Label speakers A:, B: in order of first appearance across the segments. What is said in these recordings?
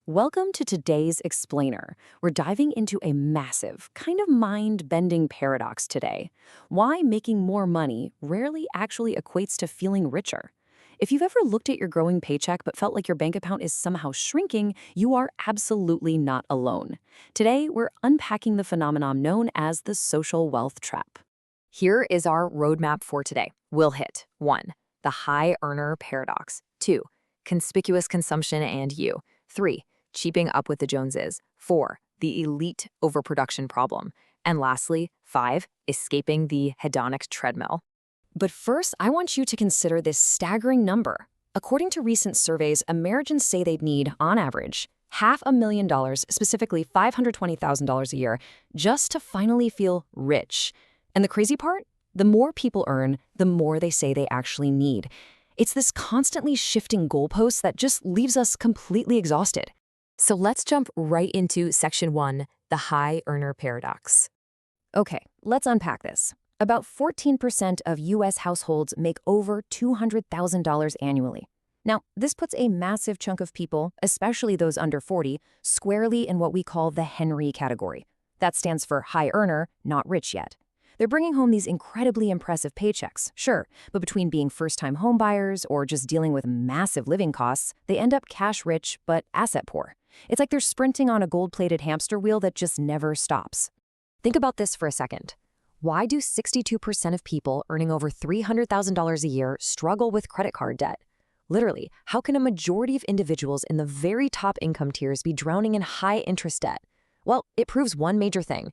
A: Welcome to today's Explainer. We're diving into a massive, kind of mind-bending paradox today. Why making more money rarely actually equates to feeling richer. If you've ever looked at your growing paycheck but felt like your bank account is somehow shrinking, you are absolutely not alone. Today, we're unpacking the phenomenon known as the social wealth trap. Here is our roadmap for today. We'll hit 1. The high earner paradox. 2. Conspicuous consumption and you. 3. Keeping up with the Joneses. 4. The elite overproduction problem. And lastly, 5. Escaping the hedonic treadmill. But first, I want you to consider this staggering number. According to recent surveys, Americans say they'd need, on average, $500,000, specifically $520,000 a year, just to finally feel rich. And the crazy part? The more people earn, the more they say they actually need. It's this constantly shifting goalpost that just leaves us completely exhausted. So let's jump right into Section 1, the high earner paradox. Okay, let's unpack this. About 14% of U.S. households make over $200,000 annually. Now, this puts a massive chunk of people, especially those under 40, squarely in what we call the Henry category. That stands for high earner, not rich yet. They're bringing home these incredibly impressive paychecks, sure, but between being first-time homebuyers or just dealing with massive living costs, they end up cash-rich but asset-poor. It's like they're sprinting on a gold-plated hamster wheel that just never stops. Think about this for a second. Why do 62% of people earning over $300,000 a year struggle with credit card debt? Literally, how can a majority of individuals in the very top income tiers be drowning in high-interest debt? Well, it proves one major thing.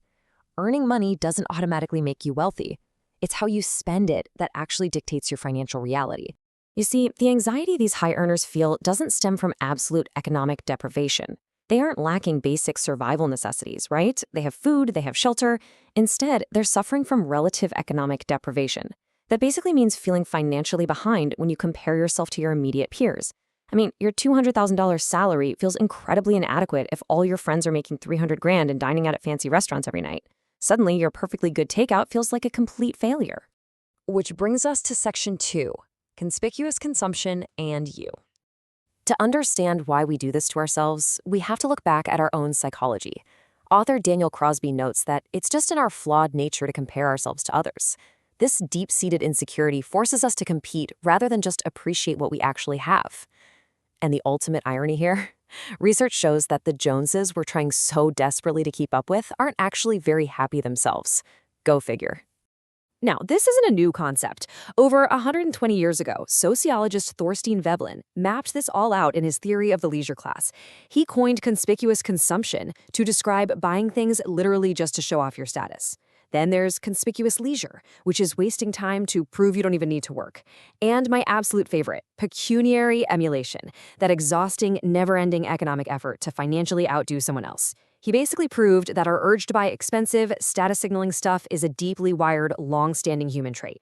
A: Earning money doesn't automatically make you wealthy. It's how you spend it that actually dictates your financial reality. You see, the anxiety these high earners feel doesn't stem from absolute economic deprivation. They aren't lacking basic survival necessities, right? They have food, they have shelter. Instead, they're suffering from relative economic deprivation. That basically means feeling financially behind when you compare yourself to your immediate peers. I mean, your $200,000 salary feels incredibly inadequate if all your friends are making $300,000 and dining out at fancy restaurants every night. Suddenly, your perfectly good takeout feels like a complete failure. Which brings us to Section 2, Conspicuous Consumption and you. To understand why we do this to ourselves, we have to look back at our own psychology. Author Daniel Crosby notes that it's just in our flawed nature to compare ourselves to others. This deep-seated insecurity forces us to compete rather than just appreciate what we actually have. And the ultimate irony here? Research shows that the Joneses we're trying so desperately to keep up with aren't actually very happy themselves. Go figure. Now, this isn't a new concept. Over 120 years ago, sociologist Thorstein Veblen mapped this all out in his theory of the leisure class. He coined conspicuous consumption to describe buying things literally just to show off your status. Then there's conspicuous leisure, which is wasting time to prove you don't even need to work. And my absolute favorite, pecuniary emulation, that exhausting, never-ending economic effort to financially outdo someone else. He basically proved that our urge to buy expensive, status-signaling stuff is a deeply wired, long-standing human trait.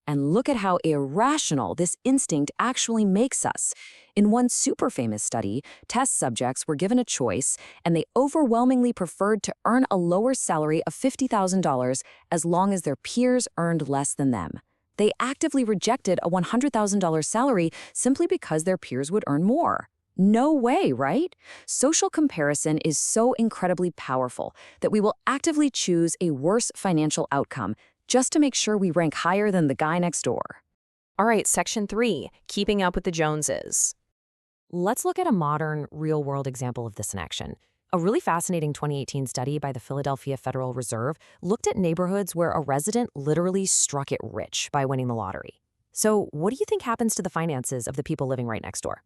A: And look at how irrational this instinct actually makes us. In one super famous study, test subjects were given a choice, and they overwhelmingly preferred to earn a lower salary of $50,000 as long as their peers earned less than them. They actively rejected a $100,000 salary simply because their peers would earn more. No way, right? Social comparison is so incredibly powerful that we will actively choose a worse financial outcome just to make sure we rank higher than the guy next door. All right, Section 3, Keeping Up with the Joneses. Let's look at a modern, real-world example of this in action. A really fascinating 2018 study by the Philadelphia Federal Reserve looked at neighborhoods where a resident literally struck it rich by winning the lottery. So what do you think happens to the finances of the people living right next door?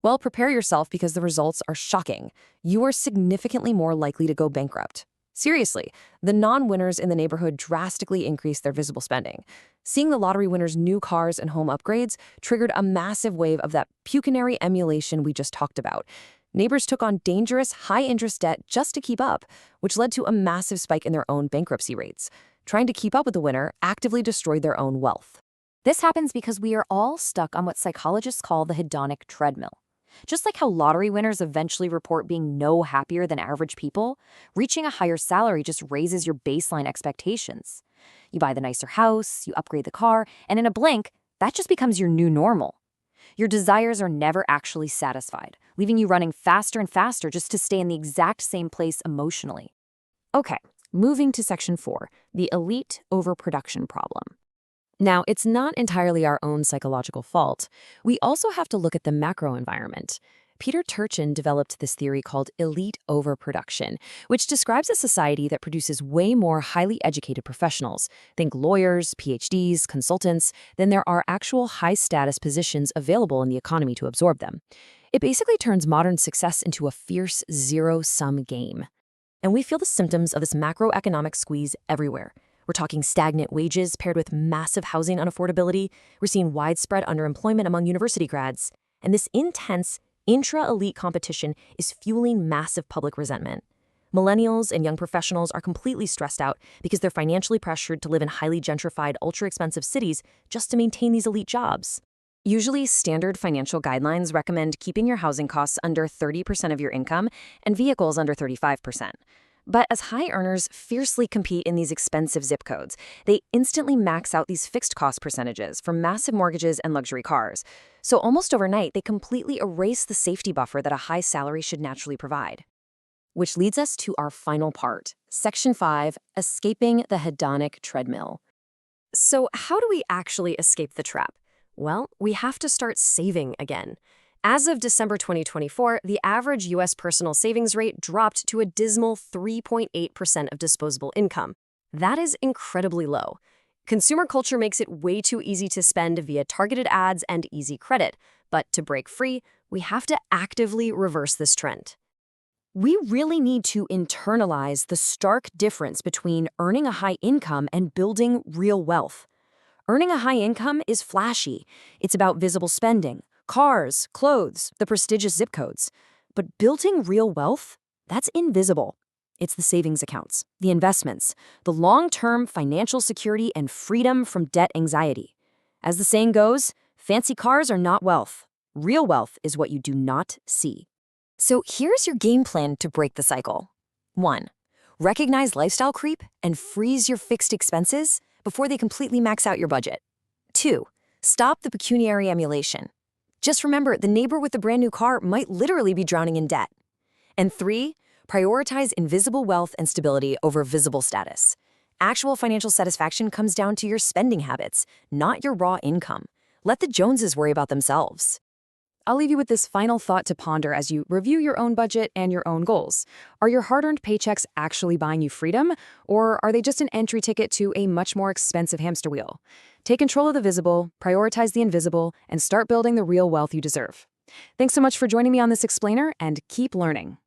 A: Well, prepare yourself because the results are shocking. You are significantly more likely to go bankrupt. Seriously, the non-winners in the neighborhood drastically increased their visible spending. Seeing the lottery winners' new cars and home upgrades triggered a massive wave of that pecuniary emulation we just talked about. Neighbors took on dangerous, high-interest debt just to keep up, which led to a massive spike in their own bankruptcy rates. Trying to keep up with the winner actively destroyed their own wealth. This happens because we are all stuck on what psychologists call the hedonic treadmill. Just like how lottery winners eventually report being no happier than average people, reaching a higher salary just raises your baseline expectations. You buy the nicer house, you upgrade the car, and in a blink, that just becomes your new normal. Your desires are never actually satisfied, leaving you running faster and faster just to stay in the exact same place emotionally. Okay, moving to section 4, the elite overproduction problem. Now, it's not entirely our own psychological fault. We also have to look at the macro environment. Peter Turchin developed this theory called elite overproduction, which describes a society that produces way more highly educated professionals, think lawyers, PhDs, consultants, than there are actual high-status positions available in the economy to absorb them. It basically turns modern success into a fierce zero-sum game. And we feel the symptoms of this macroeconomic squeeze everywhere. We're talking stagnant wages paired with massive housing unaffordability. We're seeing widespread underemployment among university grads. And this intense, intra-elite competition is fueling massive public resentment. Millennials and young professionals are completely stressed out because they're financially pressured to live in highly gentrified, ultra-expensive cities just to maintain these elite jobs. Usually, standard financial guidelines recommend keeping your housing costs under 30% of your income and vehicles under 35%. But as high earners fiercely compete in these expensive zip codes, they instantly max out these fixed cost percentages for massive mortgages and luxury cars. So almost overnight, they completely erase the safety buffer that a high salary should naturally provide. Which leads us to our final part, Section 5, Escaping the Hedonic Treadmill. So how do we actually escape the trap? Well, we have to start saving again. As of December 2024, the average U.S. personal savings rate dropped to a dismal 3.8% of disposable income. That is incredibly low. Consumer culture makes it way too easy to spend via targeted ads and easy credit. But to break free, we have to actively reverse this trend. We really need to internalize the stark difference between earning a high income and building real wealth. Earning a high income is flashy. It's about visible spending. Cars, clothes, the prestigious zip codes. But building real wealth, that's invisible. It's the savings accounts, the investments, the long-term financial security and freedom from debt anxiety. As the saying goes, fancy cars are not wealth. Real wealth is what you do not see. So here's your game plan to break the cycle. 1. Recognize lifestyle creep and freeze your fixed expenses before they completely max out your budget. 2. Stop the pecuniary emulation. Just remember, the neighbor with the brand new car might literally be drowning in debt. And 3, prioritize invisible wealth and stability over visible status. Actual financial satisfaction comes down to your spending habits, not your raw income. Let the Joneses worry about themselves. I'll leave you with this final thought to ponder as you review your own budget and your own goals. Are your hard-earned paychecks actually buying you freedom, or are they just an entry ticket to a much more expensive hamster wheel? Take control of the visible, prioritize the invisible, and start building the real wealth you deserve. Thanks so much for joining me on this explainer, and keep learning.